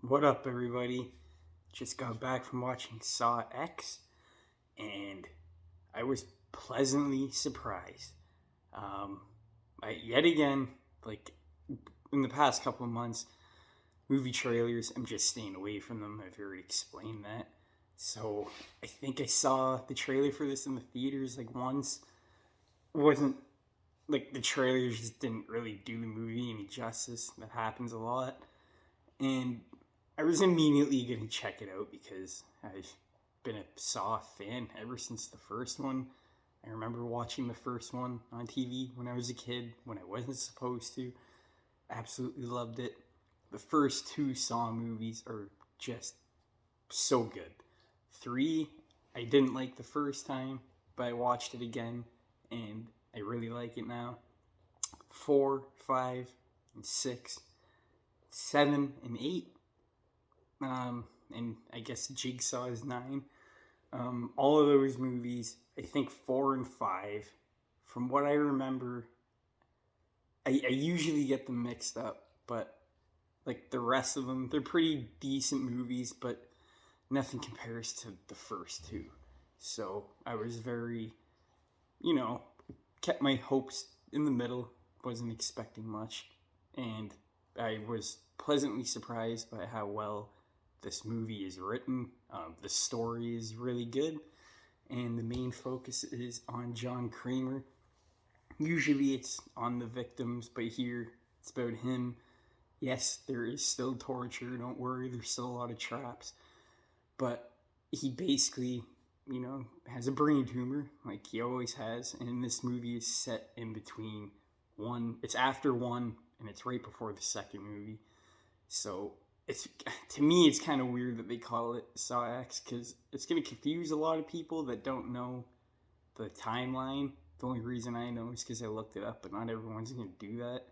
What up, everybody? Just got back from watching Saw X, and I was pleasantly surprised. Um, yet again, like in the past couple of months, movie trailers, I'm just staying away from them. I've already explained that. So I think I saw the trailer for this in the theaters like once. It wasn't like the trailers just didn't really do the movie any justice. That happens a lot. And I was immediately going to check it out because I've been a Saw fan ever since the first one. I remember watching the first one on TV when I was a kid, when I wasn't supposed to. Absolutely loved it. The first two Saw movies are just so good. Three, I didn't like the first time, but I watched it again and I really like it now. Four, five, and six, seven, and eight, and I guess Jigsaw is nine. All of those movies, I think four and five, from what I remember, I usually get them mixed up, but like the rest of them, they're pretty decent movies, but nothing compares to the first two. So I was very, you know, kept my hopes in the middle, wasn't expecting much, and I was pleasantly surprised by how well this movie is written. The story is really good, and the main focus is on John Kramer. Usually it's on the victims, but here it's about him. Yes, there is still torture, don't worry, there's still a lot of traps, but he basically, has a brain tumor, like he always has, and this movie is set in between one, it's after one, and it's right before the second movie. So it's to me, it's kind of weird that they call it Saw X because it's going to confuse a lot of people that don't know the timeline. The only reason I know is because I looked it up, but not everyone's going to do that.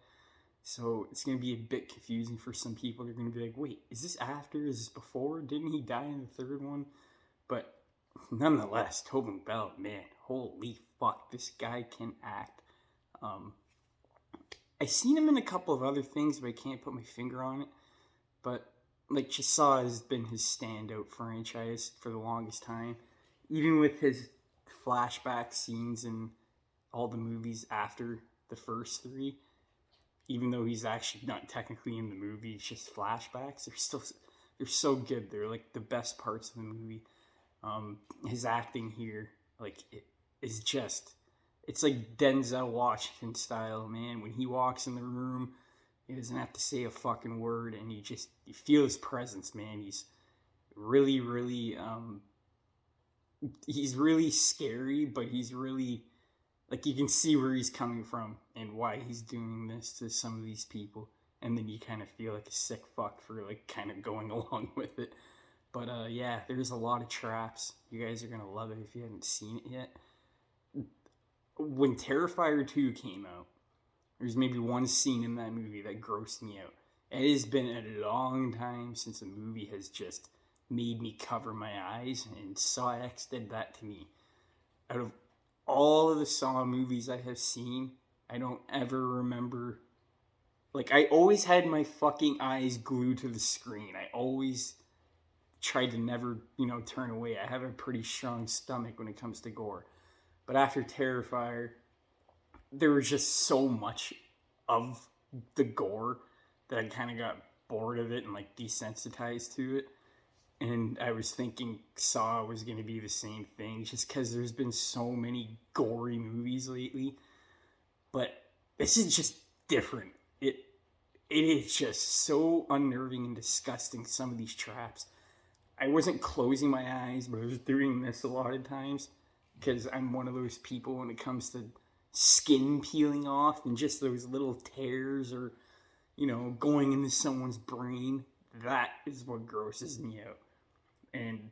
So it's going to be a bit confusing for some people. They're going to be like, wait, is this after? Is this before? Didn't he die in the third one? But nonetheless, Tobin Bell, man, holy fuck, this guy can act. Um, I seen him in a couple of other things, but I can't put my finger on it. But like Jigsaw has been his standout franchise for the longest time, even with his flashback scenes in all the movies after the first three. Even though he's actually not technically in the movie, it's just flashbacks. They're so good. They're like the best parts of the movie. His acting here, like it is just, it's like Denzel Washington style, man. When he walks in the room, he doesn't have to say a fucking word, and you feel his presence, man. Really, really, he's really scary, but he's really like you can see where he's coming from and why he's doing this to some of these people, and then you kind of feel like a sick fuck for like kind of going along with it. But yeah, there's a lot of traps. You guys are gonna love it if you haven't seen it yet. When Terrifier 2 came out, there's maybe one scene in that movie that grossed me out. It has been a long time since a movie has just made me cover my eyes, and Saw X did that to me. Out of all of the Saw movies I have seen, I don't ever remember. Like, I always had my fucking eyes glued to the screen. I always tried to never, turn away. I have a pretty strong stomach when it comes to gore. But after Terrifier, there was just so much of the gore that I kind of got bored of it and like desensitized to it. And I was thinking Saw was going to be the same thing just because there's been so many gory movies lately. But this is just different. It is just so unnerving and disgusting, some of these traps. I wasn't closing my eyes, but I was doing this a lot of times because I'm one of those people when it comes to skin peeling off and just those little tears or, going into someone's brain. That is what grosses me out. And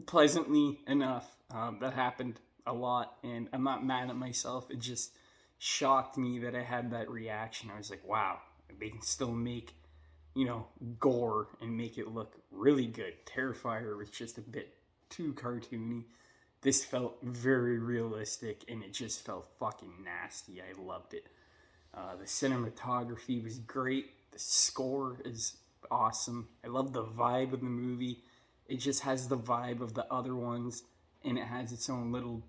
pleasantly enough, that happened a lot, and I'm not mad at myself. It just shocked me that I had that reaction. I was like, wow, they can still make, gore and make it look really good. Terrifier was just a bit too cartoony. This felt very realistic, and it just felt fucking nasty. I loved it. The cinematography was great. The score is awesome. I love the vibe of the movie. It just has the vibe of the other ones, and it has its own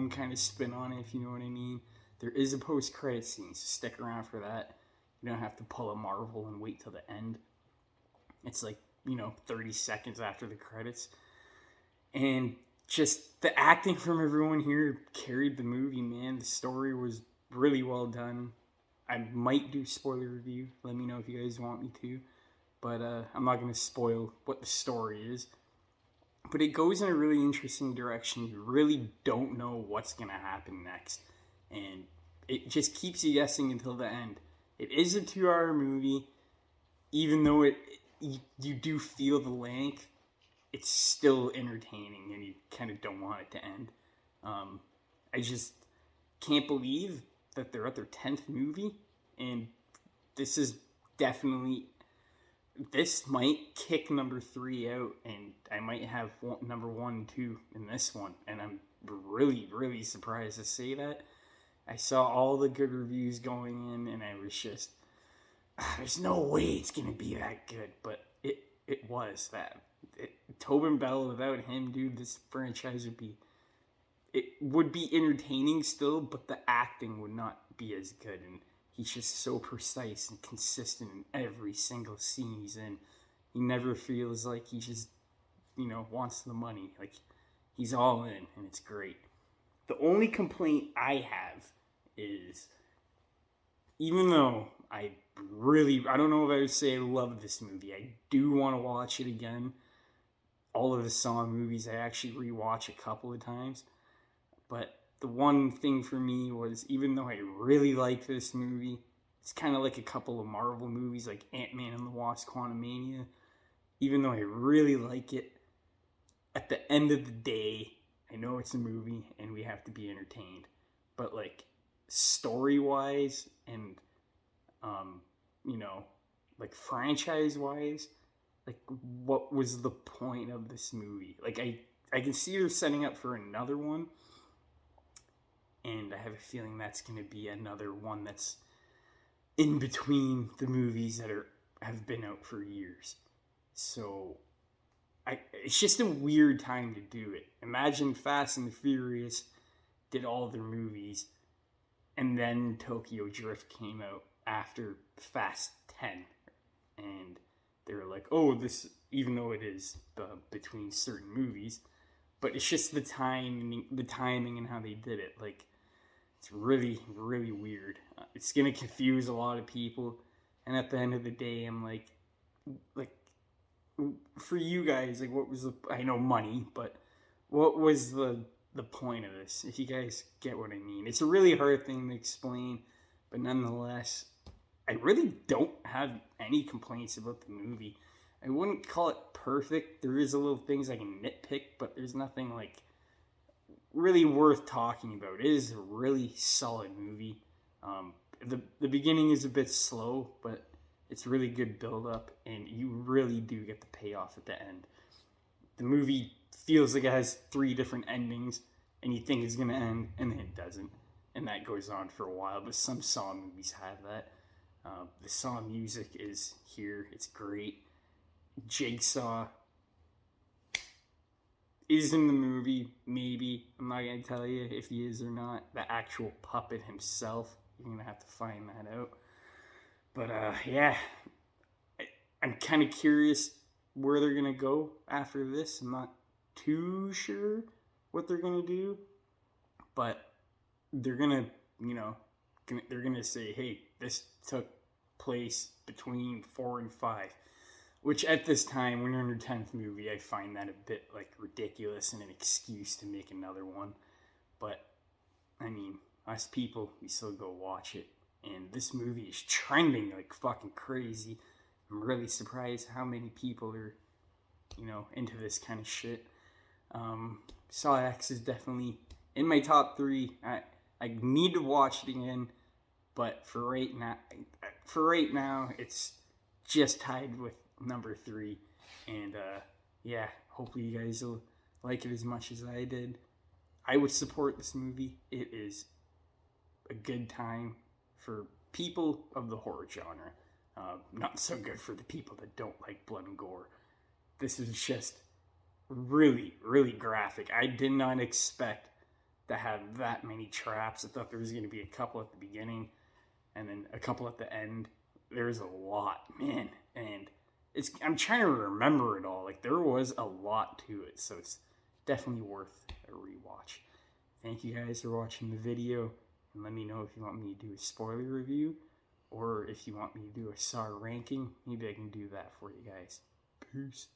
kind of spin on it, if you know what I mean. There is a post-credit scene, so stick around for that. You don't have to pull a Marvel and wait till the end. It's like, 30 seconds after the credits. And just the acting from everyone here carried the movie, man. The story was really well done. I might do spoiler review. Let me know if you guys want me to. But I'm not going to spoil what the story is. But it goes in a really interesting direction. You really don't know what's going to happen next. And it just keeps you guessing until the end. It is a 2-hour movie. Even though you do feel the length, it's still entertaining, and you kind of don't want it to end. I just can't believe that they're at their 10th movie, and this might kick number 3 out, and I might have number 1 and 2 in this one, and I'm really, really surprised to say that. I saw all the good reviews going in, and I was just, there's no way it's going to be that good, but it was that. Tobin Bell, without him, dude, this franchise would be entertaining still, but the acting would not be as good, and he's just so precise and consistent in every single scene he's in. He never feels like he just, wants the money. Like, he's all in, and it's great. The only complaint I have is, even though I don't know if I would say I love this movie, I do want to watch it again. All of the Saw movies I actually rewatch a couple of times. But the one thing for me was, even though I really like this movie, it's kind of like a couple of Marvel movies like Ant-Man and the Wasp: Quantumania. Even though I really like it, at the end of the day, I know it's a movie and we have to be entertained. But like story-wise and like franchise-wise, like, what was the point of this movie? Like, I can see they're setting up for another one, and I have a feeling that's going to be another one that's in between the movies that have been out for years. So, it's just a weird time to do it. Imagine Fast and the Furious did all their movies, and then Tokyo Drift came out after Fast 10, and they were like, oh, this, even though it is between certain movies, but it's just the timing and how they did it. Like, it's really, really weird. It's going to confuse a lot of people. And at the end of the day, I'm like, for you guys, like, what was I know money, but what was the point of this? If you guys get what I mean. It's a really hard thing to explain, but nonetheless, I really don't have any complaints about the movie. I wouldn't call it perfect. There is a little things I can nitpick, but there's nothing like really worth talking about. It is a really solid movie. The beginning is a bit slow, but it's really good build up, and you really do get the payoff at the end. The movie feels like it has 3 different endings, and you think it's gonna end, and then it doesn't, and that goes on for a while. But some Saw movies have that. The Saw music is here. It's great. Jigsaw is in the movie, maybe. I'm not going to tell you if he is or not. The actual puppet himself, you're going to have to find that out. But, yeah. I'm kind of curious where they're going to go after this. I'm not too sure what they're going to do. But they're going to, they're going to say, hey, this took place between 4 and 5, which at this time, when you're in your 10th movie, I find that a bit like ridiculous and an excuse to make another one. But I mean, us people, we still go watch it, and this movie is trending like fucking crazy. I'm really surprised how many people are, into this kind of shit. Saw X is definitely in my top 3. I need to watch it again. But for right now, it's just tied with number 3. And, yeah, hopefully you guys will like it as much as I did. I would support this movie. It is a good time for people of the horror genre. Not so good for the people that don't like blood and gore. This is just really, really graphic. I did not expect to have that many traps. I thought there was going to be a couple at the beginning and then a couple at the end. There's a lot, man. And I'm trying to remember it all. Like, there was a lot to it, so it's definitely worth a rewatch. Thank you guys for watching the video, and let me know if you want me to do a spoiler review, or if you want me to do a Saw ranking. Maybe I can do that for you guys. Peace.